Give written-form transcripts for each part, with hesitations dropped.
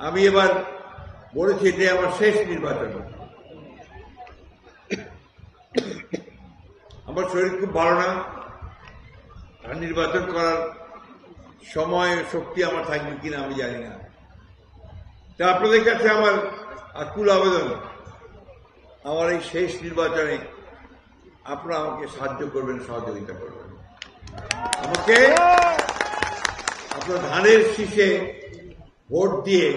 আমি এবার বলেছি যে আমার শেষ নির্বাচন। আমার শরীর খুব ভালো না, আর নির্বাচন করার সময় শক্তি আমার থাকবে কিনা আমি জানি না। তা আপনাদের কাছে আমার আকুল আবেদন, আমার এই শেষ নির্বাচনে আপনারা আমাকে সাহায্য করবেন, সহযোগিতা করবেন। আমাকে আপনার ধানের শীষে ভোট দিয়ে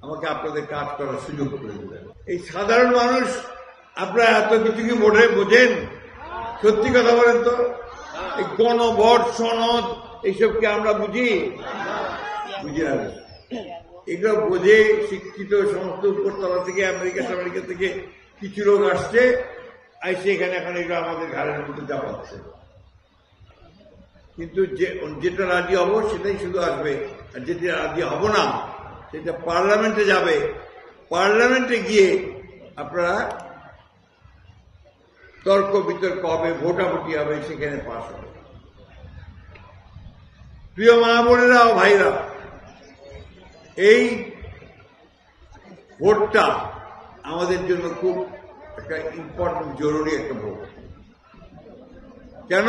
আমাকে আপনাদের কাজ করার সুযোগ করে দেবেন। এই সাধারণ মানুষ আপনারা এত কিছু কি বোঝেন? সত্যি কথা বলেন তো, এই গণভোট সনদ এইসবকে আমরা বুঝি না। এগুলো বোঝে শিক্ষিত সমস্ত উপরতলা থেকে আমেরিকা থেকে কিছু লোক আসছে, আইসে এখানে এখন এগুলো আমাদের ঘাড়ের মধ্যে চাপাচ্ছে। কিন্তু যেটা রাজি হবো সেটাই শুধু আসবে, আর যেটা রাজি হব না সেটা পার্লামেন্টে যাবে। পার্লামেন্টে গিয়ে আপনারা তর্ক বিতর্ক হবে, ভোটাভুটি হবে, সেখানে পাশ হবে। প্রিয় মা বোনেরা ও ভাইরা, এই ভোটটা আমাদের জন্য খুব একটা ইম্পর্টেন্ট, জরুরি একটা ভোট। কেন?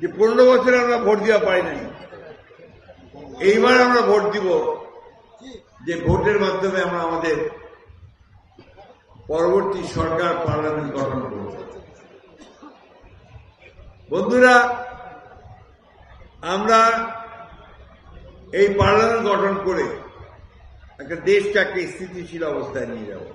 যে 15 বছরে আমরা ভোট দেওয়া পাই নাই, এইবার আমরা ভোট দিব, যে ভোটের মাধ্যমে আমরা আমাদের পরবর্তী সরকার পার্লামেন্ট গঠন করব। বন্ধুরা, আমরা এই পার্লামেন্ট গঠন করে একটা দেশটাকে স্থিতিশীল অবস্থায় নিয়ে যাব।